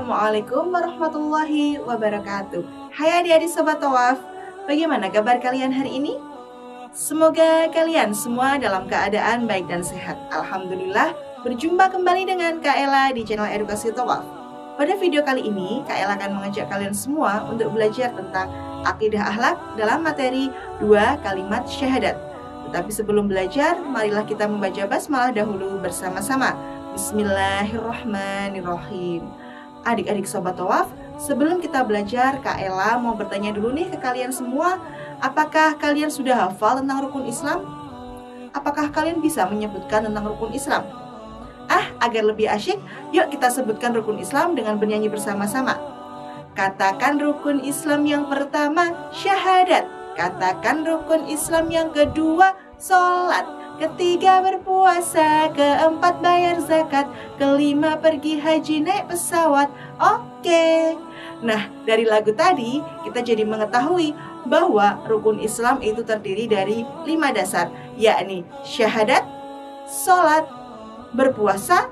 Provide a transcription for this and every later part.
Assalamualaikum warahmatullahi wabarakatuh. Hai adik-adik Sobat Tawaf, bagaimana kabar kalian hari ini? Semoga kalian semua dalam keadaan baik dan sehat. Alhamdulillah, berjumpa kembali dengan Kak Ella di channel Edukasi Tawaf. Pada video kali ini, Kak Ella akan mengajak kalian semua untuk belajar tentang akidah akhlak dalam materi 2 kalimat syahadat. Tetapi sebelum belajar, marilah kita membaca basmalah dahulu bersama-sama. Bismillahirrahmanirrahim. Adik-adik Sobat Tawaf, sebelum kita belajar, Kak Ella mau bertanya dulu nih ke kalian semua. Apakah kalian sudah hafal tentang rukun Islam? Apakah kalian bisa menyebutkan tentang rukun Islam? Agar lebih asyik, yuk kita sebutkan rukun Islam dengan bernyanyi bersama-sama. Katakan rukun Islam yang pertama, syahadat. Katakan rukun Islam yang kedua, sholat. Ketiga berpuasa, keempat bayar zakat, kelima pergi haji naik pesawat. Oke. Nah, dari lagu tadi kita jadi mengetahui bahwa rukun Islam itu terdiri dari 5 dasar, yakni syahadat, sholat, berpuasa,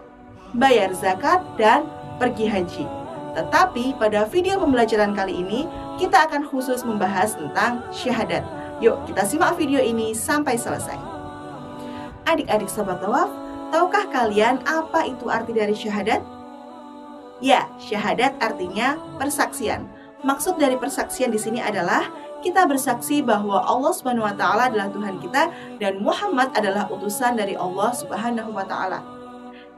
bayar zakat, dan pergi haji. Tetapi pada video pembelajaran kali ini kita akan khusus membahas tentang syahadat. Yuk kita simak video ini sampai selesai. Adik-adik Sobat Tawaf, tahukah kalian apa itu arti dari syahadat? Ya, syahadat artinya persaksian. Maksud dari persaksian di sini adalah kita bersaksi bahwa Allah Subhanahu wa taala adalah Tuhan kita dan Muhammad adalah utusan dari Allah Subhanahu wa taala.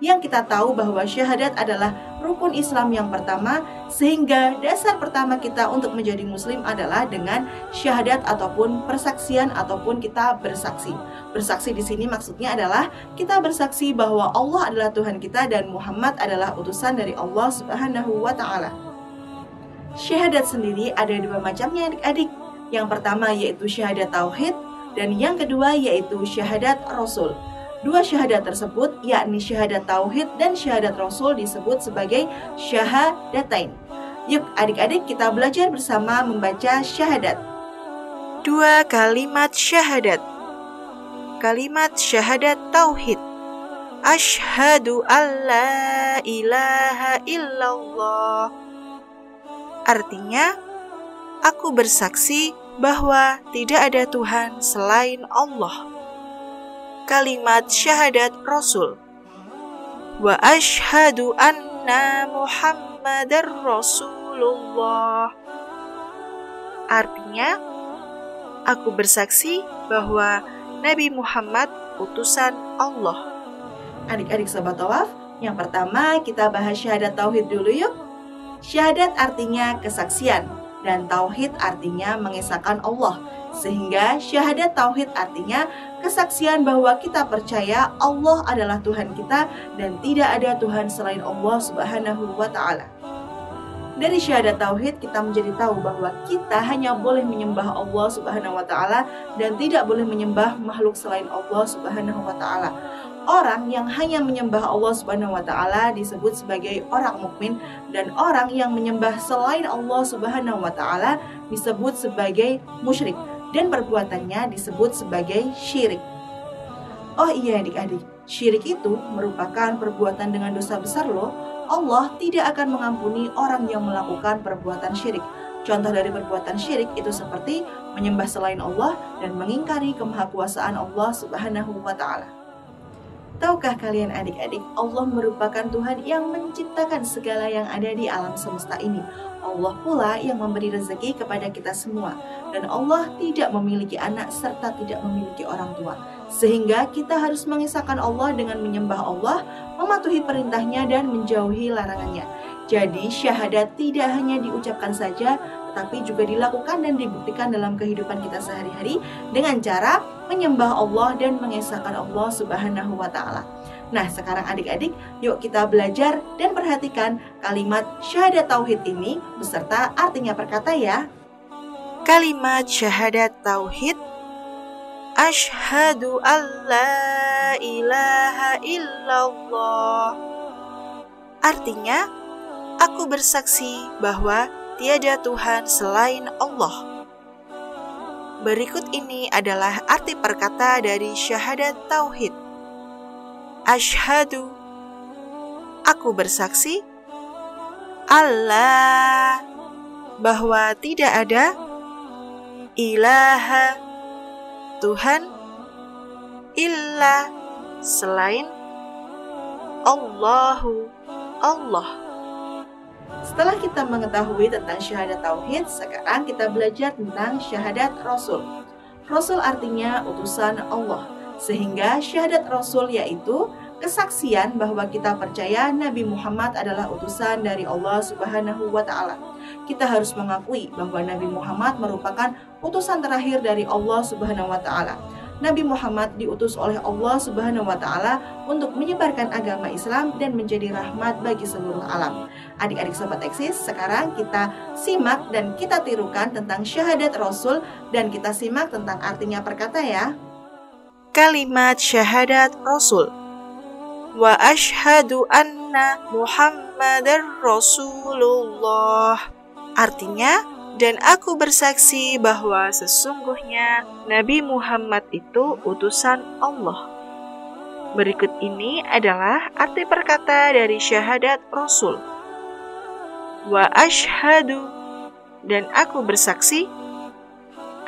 Yang kita tahu bahwa syahadat adalah rukun Islam yang pertama, sehingga dasar pertama kita untuk menjadi muslim adalah dengan syahadat ataupun persaksian ataupun kita bersaksi. Bersaksi di sini maksudnya adalah kita bersaksi bahwa Allah adalah Tuhan kita dan Muhammad adalah utusan dari Allah Subhanahu wa taala. Syahadat sendiri ada 2 macamnya adik-adik. Yang pertama yaitu syahadat tauhid dan yang kedua yaitu syahadat rasul. 2 syahadat tersebut yakni syahadat tauhid dan syahadat rasul disebut sebagai syahadatain. Yuk adik-adik kita belajar bersama membaca syahadat. 2 kalimat syahadat. Kalimat syahadat tauhid. Asyhadu alla ilaha illallah. Artinya, aku bersaksi bahwa tidak ada Tuhan selain Allah. Kalimat syahadat Rasul. Wa asyhadu anna Muhammadar Rasulullah. Artinya, aku bersaksi bahwa Nabi Muhammad utusan Allah. Adik-adik Sobat Tawaf, yang pertama kita bahas syahadat tauhid dulu yuk. Syahadat artinya kesaksian dan tauhid artinya mengesahkan Allah. Sehingga syahadat tauhid artinya kesaksian bahwa kita percaya Allah adalah Tuhan kita dan tidak ada Tuhan selain Allah Subhanahu wa taala. Dari syahadat tauhid kita menjadi tahu bahwa kita hanya boleh menyembah Allah Subhanahu wa taala dan tidak boleh menyembah makhluk selain Allah Subhanahu wa taala. Orang yang hanya menyembah Allah Subhanahu wa taala disebut sebagai orang mukmin dan orang yang menyembah selain Allah Subhanahu wa taala disebut sebagai musyrik dan perbuatannya disebut sebagai syirik. Oh iya adik-adik, syirik itu merupakan perbuatan dengan dosa besar loh. Allah tidak akan mengampuni orang yang melakukan perbuatan syirik. Contoh dari perbuatan syirik itu seperti menyembah selain Allah dan mengingkari kemahakuasaan Allah Subhanahu wa taala. Tahukah kalian adik-adik, Allah merupakan Tuhan yang menciptakan segala yang ada di alam semesta ini. Allah pula yang memberi rezeki kepada kita semua. Dan Allah tidak memiliki anak serta tidak memiliki orang tua. Sehingga kita harus mengesahkan Allah dengan menyembah Allah, mematuhi perintahnya dan menjauhi larangannya. Jadi syahadat tidak hanya diucapkan saja, tetapi juga dilakukan dan dibuktikan dalam kehidupan kita sehari-hari dengan cara menyembah Allah dan mengesahkan Allah Subhanahu wa taala. Nah, sekarang adik-adik, yuk kita belajar dan perhatikan kalimat syahadat tauhid ini beserta artinya per kata ya. Kalimat syahadat tauhid. Asyhadu alla ilaha illallah. Artinya, aku bersaksi bahwa tiada Tuhan selain Allah. Berikut ini adalah arti perkata dari syahadat tauhid. Asyhadu, aku bersaksi. Allah, bahwa tidak ada ilaha, Tuhan, illa, selain Allahu, Allah. Setelah kita mengetahui tentang syahadat tauhid, sekarang kita belajar tentang syahadat Rasul. Rasul artinya utusan Allah, sehingga syahadat Rasul yaitu kesaksian bahwa kita percaya Nabi Muhammad adalah utusan dari Allah Subhanahu wa Ta'ala. Kita harus mengakui bahwa Nabi Muhammad merupakan utusan terakhir dari Allah Subhanahu wa Ta'ala. Nabi Muhammad diutus oleh Allah Subhanahu wa Ta'ala untuk menyebarkan agama Islam dan menjadi rahmat bagi seluruh alam. Adik-adik Sobat Eksis, sekarang kita simak dan kita tirukan tentang syahadat Rasul dan kita simak tentang artinya perkata ya. Kalimat syahadat Rasul. Wa ashhadu anna Muhammadar Rasulullah. Artinya, dan aku bersaksi bahwa sesungguhnya Nabi Muhammad itu utusan Allah. Berikut ini adalah arti perkata dari syahadat Rasul. Wa ashhadu, dan aku bersaksi,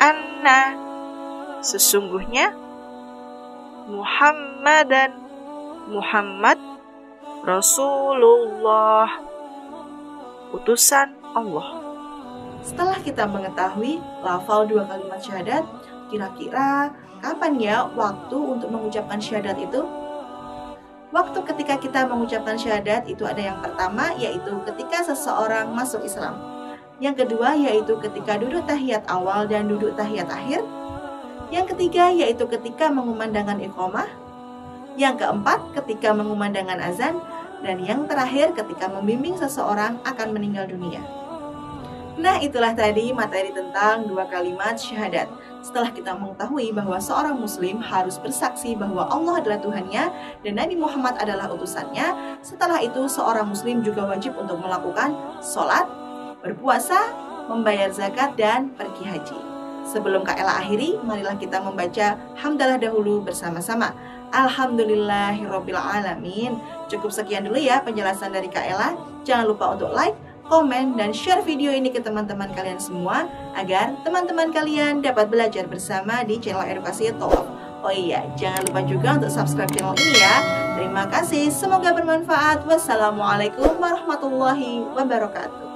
anna, sesungguhnya, Muhammad, Rasulullah, utusan Allah. Setelah kita mengetahui lafal dua kalimat syahadat, kira-kira kapan ya waktu untuk mengucapkan syahadat itu? Waktu ketika kita mengucapkan syahadat itu ada yang pertama, yaitu ketika seseorang masuk Islam. Yang kedua, yaitu ketika duduk tahiyat awal dan duduk tahiyat akhir. Yang ketiga, yaitu ketika mengumandangkan iqamah. Yang keempat, ketika mengumandangkan azan. Dan yang terakhir, ketika membimbing seseorang akan meninggal dunia. Nah, itulah tadi materi tentang dua kalimat syahadat. Setelah kita mengetahui bahwa seorang muslim harus bersaksi bahwa Allah adalah Tuhannya dan Nabi Muhammad adalah utusannya, setelah itu seorang muslim juga wajib untuk melakukan sholat, berpuasa, membayar zakat, dan pergi haji. Sebelum Kak Ella akhiri, marilah kita membaca hamdalah dahulu bersama-sama. Alhamdulillahirrabbilalamin. Cukup sekian dulu ya penjelasan dari Kak Ella. Jangan lupa untuk like, komen, dan share video ini ke teman-teman kalian semua agar teman-teman kalian dapat belajar bersama di channel Edukasi Tawaf. Oh iya, jangan lupa juga untuk subscribe channel ini ya. Terima kasih, semoga bermanfaat. Wassalamualaikum warahmatullahi wabarakatuh.